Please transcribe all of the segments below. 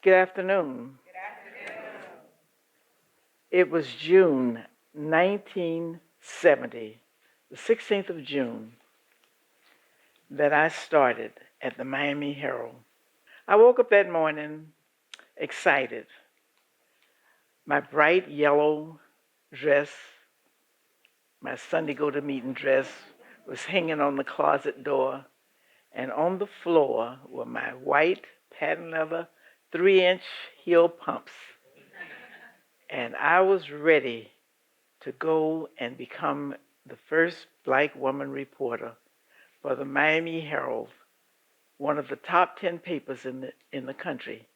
Good afternoon. It was June 1970, the 16th of June, that I started at the Miami Herald. I woke up that morning excited. My bright yellow dress, my Sunday go-to-meeting dress, was hanging on the closet door, and on the floor were my white patent leather 3-inch heel pumps. And I was ready to go and become the first black woman reporter for the Miami Herald, one of the top 10 papers in the country.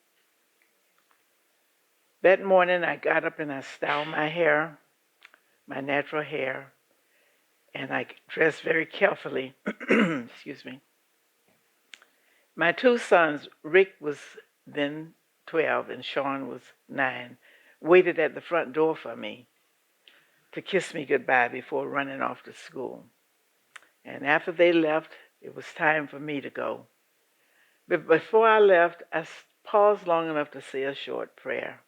That morning I got up and I styled my hair, my natural hair, and I dressed very carefully. Excuse me. My two sons, Rick was then 12 and Sean was 9, waited at the front door for me to kiss me goodbye before running off to school. And after they left, it was time for me to go. But before I left, I paused long enough to say a short prayer.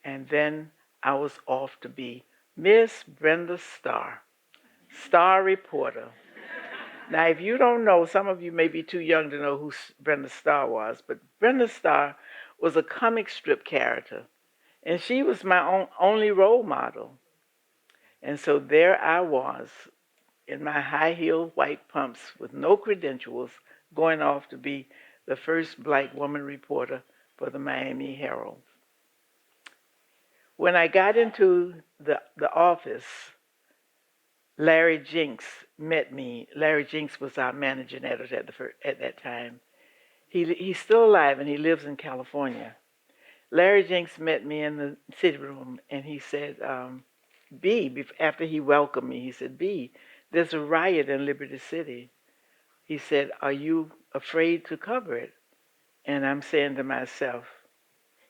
And then I was off to be Miss Brenda Starr, star reporter. Now, if you don't know, some of you may be too young to know who Brenda Starr was, but Brenda Starr was a comic strip character, and she was my only role model. And so there I was in my high-heeled white pumps with no credentials, going off to be the first black woman reporter for the Miami Herald. When I got into the office, Larry Jinks met me. Larry Jinks was our managing editor at that time. He's still alive and he lives in California. Larry Jinks met me in the city room and he said, Bea, after he welcomed me, he said, Bea, there's a riot in Liberty City. He said, are you afraid to cover it? And I'm saying to myself,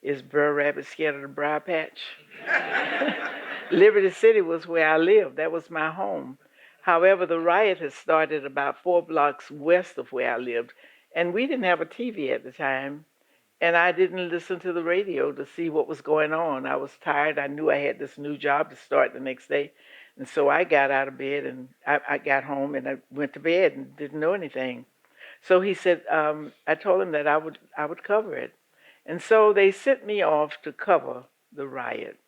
is Brer Rabbit scared of the briar patch? Liberty City was where I lived. That was my home. However, the riot had started about 4 blocks west of where I lived, and we didn't have a TV at the time, and I didn't listen to the radio to see what was going on. I was tired. I knew I had this new job to start the next day, and so I got out of bed, and I got home, and I went to bed and didn't know anything. So he said, I told him that I would cover it. And so they sent me off to cover the riot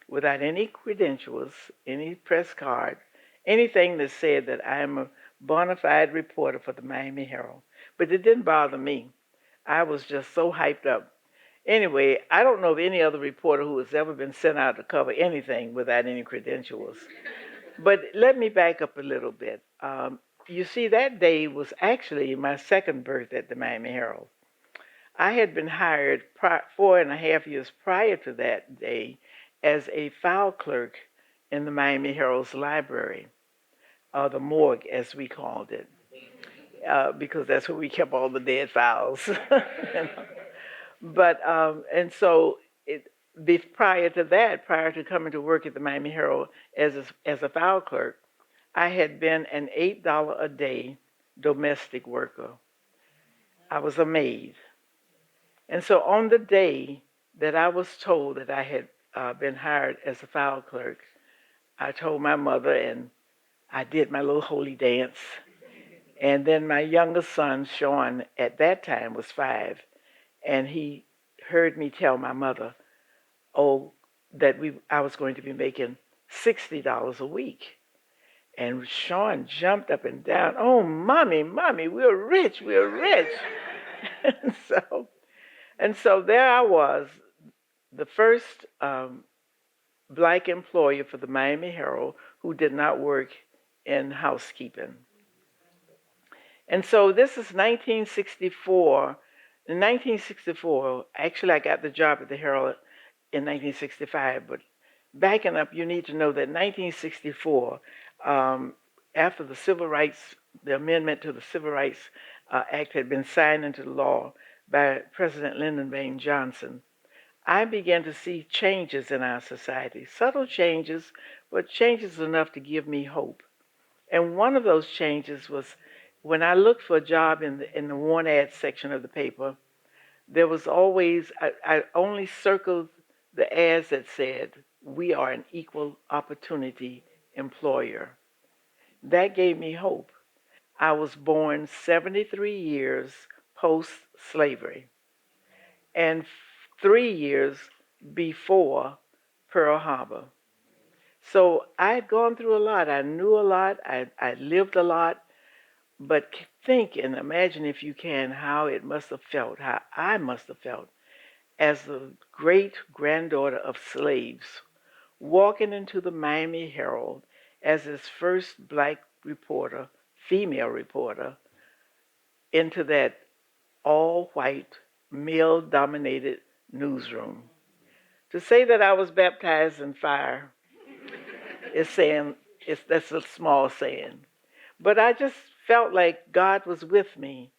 without any credentials, any press card, anything that said that I am a bona fide reporter for the Miami Herald. But it didn't bother me. I was just so hyped up. Anyway, I don't know of any other reporter who has ever been sent out to cover anything without any credentials. But let me back up a little bit. You see, that day was actually my second birth at the Miami Herald. I had been hired 4.5 years prior to that day as a file clerk in the Miami Herald's library, the morgue as we called it, because that's where we kept all the dead files. But, and so prior to that, prior to coming to work at the Miami Herald as a file clerk, I had been an $8 a day domestic worker. I was a maid. And so on the day that I was told that I had been hired as a file clerk, I told my mother and I did my little holy dance. And then my youngest son, Sean, at that time was 5, and he heard me tell my mother, that I was going to be making $60 a week. And Sean jumped up and down, oh, mommy, we're rich. And so there I was, the first black employee for the Miami Herald who did not work in housekeeping. And so this is 1964. In 1964, actually I got the job at the Herald in 1965, but backing up, you need to know that 1964, after the amendment to the Civil Rights Act had been signed into law by President Lyndon Baines Johnson, I began to see changes in our society, subtle changes, but changes enough to give me hope. And one of those changes was when I looked for a job in the want ad section of the paper, There was always, I only circled the ads that said, "We are an equal opportunity employer." That gave me hope. I was born 73 years post slavery and 3 years before Pearl Harbor. So I had gone through a lot. I knew a lot. I lived a lot. But think and imagine, if you can, how it must have felt, how I must have felt as the great granddaughter of slaves, walking into the Miami Herald as its first black reporter, female reporter, into that all white, male dominated newsroom. To say that I was baptized in fire is saying, that's a small saying. But I just felt like God was with me,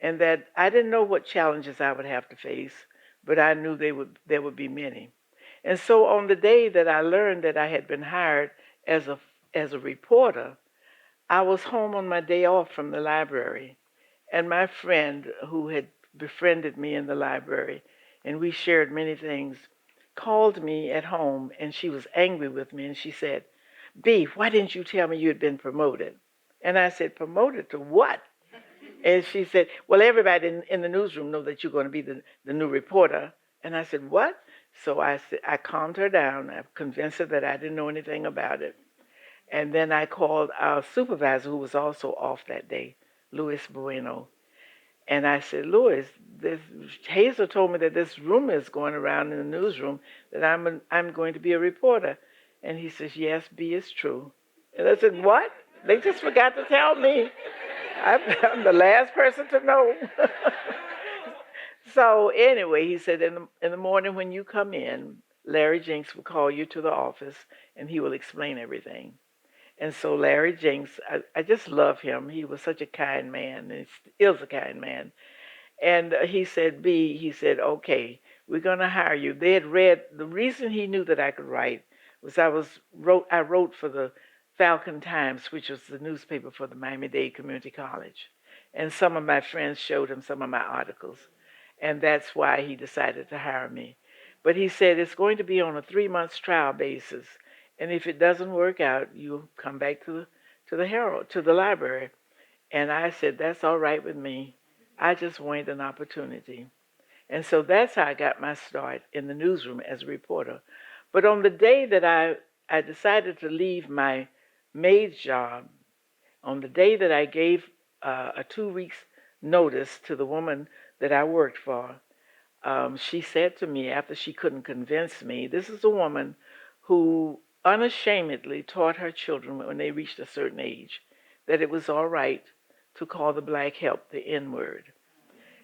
and that I didn't know what challenges I would have to face, but I knew there would be many. And so on the day that I learned that I had been hired as a reporter, I was home on my day off from the library, and my friend who had befriended me in the library, and we shared many things, called me at home, and she was angry with me, and she said, "B, why didn't you tell me you had been promoted?" And I said, "Promoted to what?" And she said, "Well, everybody in the newsroom know that you're going to be the new reporter." And I said, "What?" So I calmed her down. I convinced her that I didn't know anything about it. And then I called our supervisor, who was also off that day, Luis Bueno. And I said, "Louis, Hazel told me that this rumor is going around in the newsroom that I'm going to be a reporter." And he says, "Yes, B, is true." And I said, "What? They just forgot to tell me. I'm the last person to know." So anyway, he said, in the morning when you come in, Larry Jenks will call you to the office and he will explain everything. And so Larry Jenks, I just love him. He was such a kind man, and he is a kind man. And he said, "B," he said, "Okay, we're going to hire you." They had read, the reason he knew that I could write was I wrote for the Falcon Times, which was the newspaper for the Miami-Dade Community College. And some of my friends showed him some of my articles. And that's why he decided to hire me. But he said, "It's going to be on a 3 months trial basis. And if it doesn't work out, you'll come back to the Herald, to the library." And I said, "That's all right with me. I just wanted an opportunity." And so that's how I got my start in the newsroom as a reporter. But on the day that I decided to leave my maid's job, on the day that I gave a 2 weeks notice to the woman that I worked for, she said to me, after she couldn't convince me, this is a woman who unashamedly taught her children when they reached a certain age that it was all right to call the black help the N word.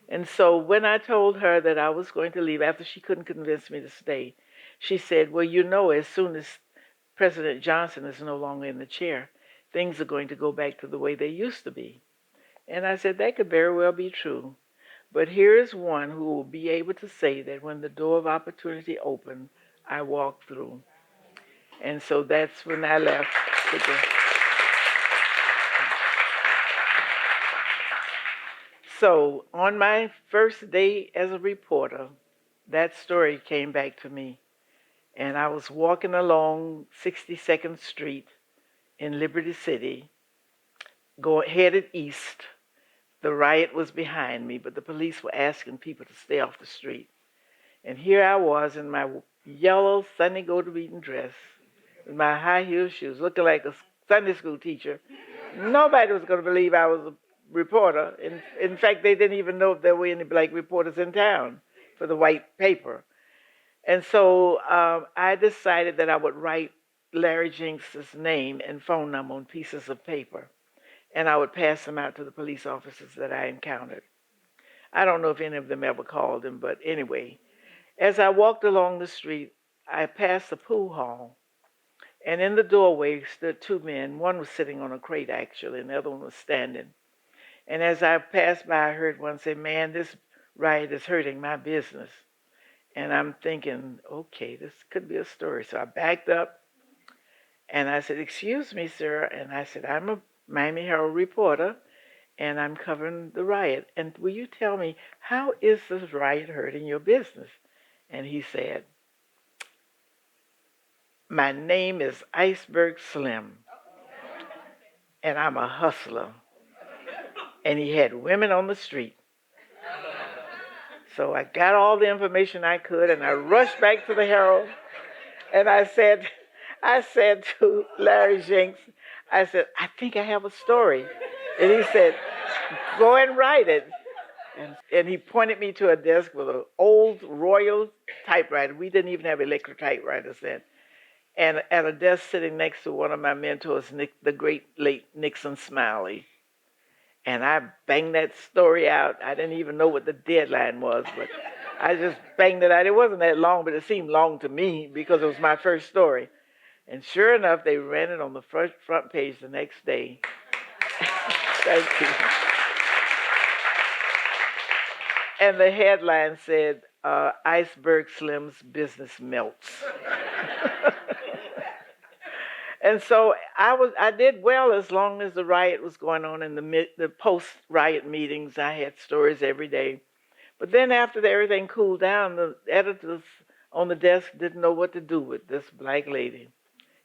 And so when I told her that I was going to leave after she couldn't convince me to stay, she said, "Well, you know, as soon as President Johnson is no longer in the chair, things are going to go back to the way they used to be." And I said, "That could very well be true. But here is one who will be able to say that when the door of opportunity opened, I walked through." And so that's when I left. So on my first day as a reporter, that story came back to me. And I was walking along 62nd Street in Liberty City, headed east. The riot was behind me, but the police were asking people to stay off the street. And here I was in my yellow Sunday go-to-meeting dress, with my high-heel shoes, looking like a Sunday school teacher. Nobody was going to believe I was a reporter. In fact, they didn't even know if there were any black reporters in town for the white paper. And so I decided that I would write Larry Jenks's name and phone number on pieces of paper, and I would pass them out to the police officers that I encountered. I don't know if any of them ever called him, but anyway, as I walked along the street, I passed a pool hall, and in the doorway stood two men. One was sitting on a crate, actually, and the other one was standing. And as I passed by, I heard one say, "Man, this riot is hurting my business." And I'm thinking, okay, this could be a story. So I backed up and I said, "Excuse me, sir." And I said, "I'm a Miami Herald reporter, and I'm covering the riot. And will you tell me, how is this riot hurting your business? And he said, my name is Iceberg Slim, and I'm a hustler. And he had women on the street. So I got all the information I could, and I rushed back to the Herald, and I said to Larry Jenks, I said, I think I have a story. And he said, go and write it. And he pointed me to a desk with an old Royal typewriter. We didn't even have electric typewriters then. And at a desk sitting next to one of my mentors, the great late Nixon Smiley. And I banged that story out. I didn't even know what the deadline was, but I just banged it out. It wasn't that long, but it seemed long to me because it was my first story. And sure enough, they ran it on the front page the next day. Thank you. And the headline said, Iceberg Slim's business melts. And so I did well as long as the riot was going on. In the post-riot meetings, I had stories every day. But then after everything cooled down, the editors on the desk didn't know what to do with this black lady.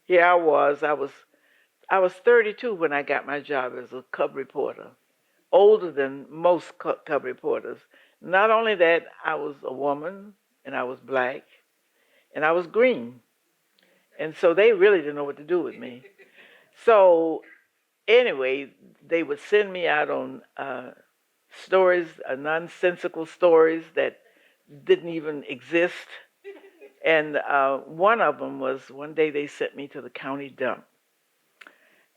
Here I was 32 when I got my job as a cub reporter, older than most cub reporters. Not only that, I was a woman, and I was black, and I was green. And so they really didn't know what to do with me. So anyway, they would send me out on stories, nonsensical stories that didn't even exist. And one of them was, one day they sent me to the county dump.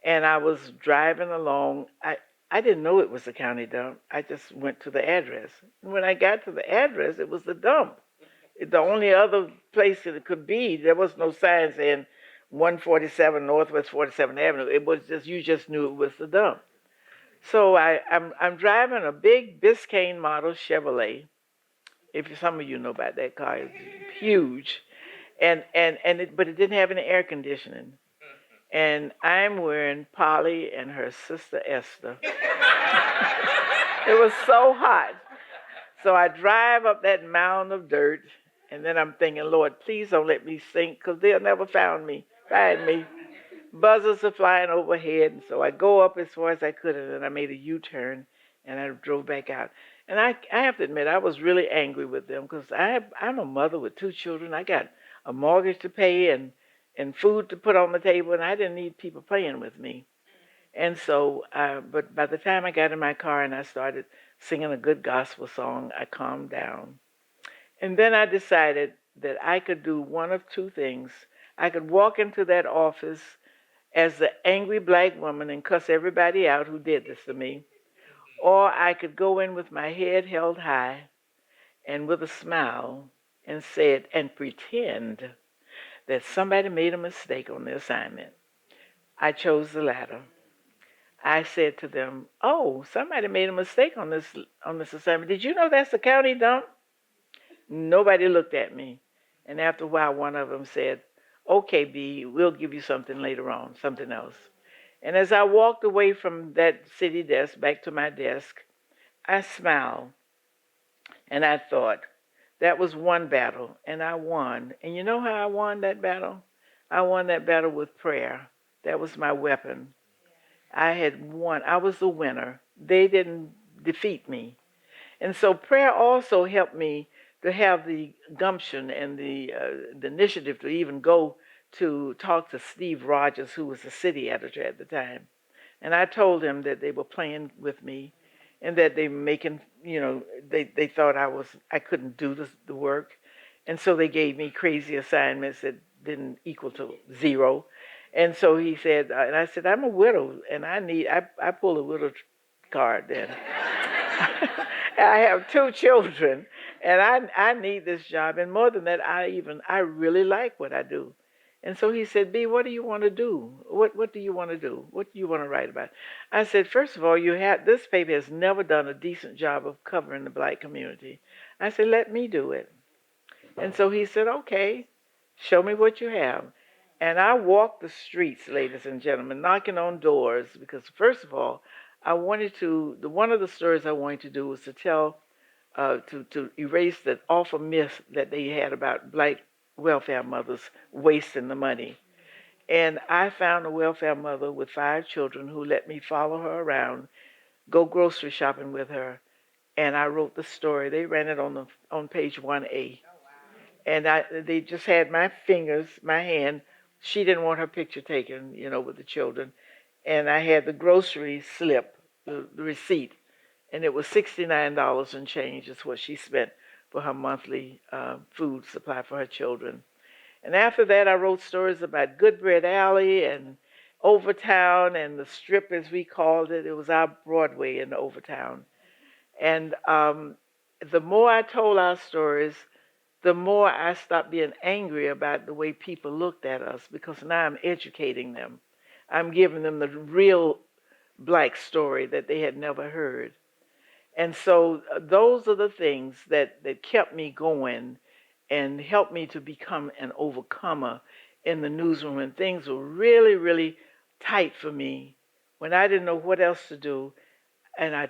And I was driving along. I didn't know it was the county dump. I just went to the address. And when I got to the address, it was the dump. The only other place that it could be, there was no sign saying 147 Northwest 47th Avenue. It was just, you just knew it was the dump. So I'm driving a big Biscayne model Chevrolet. If some of you know about that car, it's huge. But it didn't have any air conditioning. And I'm wearing Polly and her sister Esther. It was so hot. So I drive up that mound of dirt, and then I'm thinking, Lord, please don't let me sink, because they'll never find me. Buzzers are flying overhead, and so I go up as far as I could, and then I made a U-turn, and I drove back out. And I have to admit, I was really angry with them, because I'm a mother with 2 children. I got a mortgage to pay and food to put on the table, and I didn't need people playing with me. And so, but by the time I got in my car and I started singing a good gospel song, I calmed down. And then I decided that I could do one of 2 things. I could walk into that office as the angry black woman and cuss everybody out who did this to me, or I could go in with my head held high and with a smile and say it and pretend that somebody made a mistake on the assignment. I chose the latter. I said to them, oh, somebody made a mistake on this assignment. Did you know that's the county dump? Nobody looked at me. And after a while, one of them said, okay, B, we'll give you something later on, something else. And as I walked away from that city desk back to my desk, I smiled. And I thought, that was one battle, and I won. And you know how I won that battle? I won that battle with prayer. That was my weapon. I had won. I was the winner. They didn't defeat me. And so prayer also helped me to have the gumption and the initiative to even go to talk to Steve Rogers, who was the city editor at the time. And I told him that they were playing with me and that they were making, they thought I couldn't do the work. And so they gave me crazy assignments that didn't equal to 0. And so he said, and I said, I'm a widow, and I pull a widow card then. I have 2 children, and I need this job. And more than that, I really like what I do. And so he said, B, what do you want to do? What do you want to do? What do you want to write about? I said, first of all, this paper has never done a decent job of covering the black community. I said, let me do it. And so he said, okay, show me what you have. And I walked the streets, ladies and gentlemen, knocking on doors, because first of all, one of the stories I wanted to do was to tell, to erase that awful myth that they had about black welfare mothers wasting the money. And I found a welfare mother with 5 children who let me follow her around, go grocery shopping with her, and I wrote the story. They ran it on page 1A, and they just had my fingers, my hand. She didn't want her picture taken, with the children, and I had the grocery slip, the receipt, and it was $69 and change is what she spent for her monthly food supply for her children. And after that, I wrote stories about Goodbread Alley and Overtown and the Strip, as we called it. It was our Broadway in Overtown. And the more I told our stories, the more I stopped being angry about the way people looked at us, because now I'm educating them. I'm giving them the real black story that they had never heard. And so those are the things that kept me going and helped me to become an overcomer in the newsroom when things were really, really tight for me, when I didn't know what else to do. And I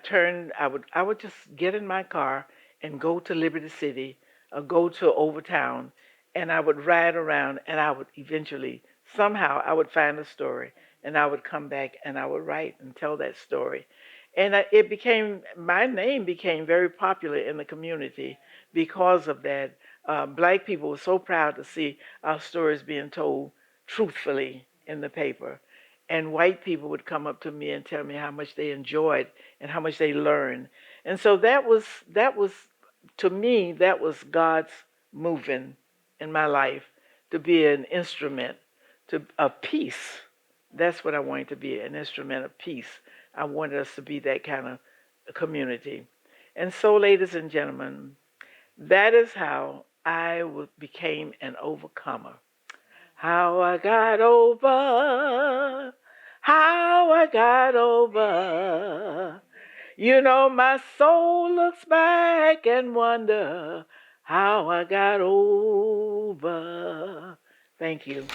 would just get in my car and go to Liberty City or go to Overtown, and I would ride around, and I would eventually, somehow, I would find a story, and I would come back and I would write and tell that story. And my name became very popular in the community because of that. Black people were so proud to see our stories being told truthfully in the paper. And white people would come up to me and tell me how much they enjoyed and how much they learned. And so that was, to me, that was God's moving in my life, to be an instrument of peace. That's what I wanted to be, an instrument of peace. I wanted us to be that kind of community. And so, ladies and gentlemen, that is how I became an overcomer. How I got over, how I got over. My soul looks back and wonder how I got over. Thank you.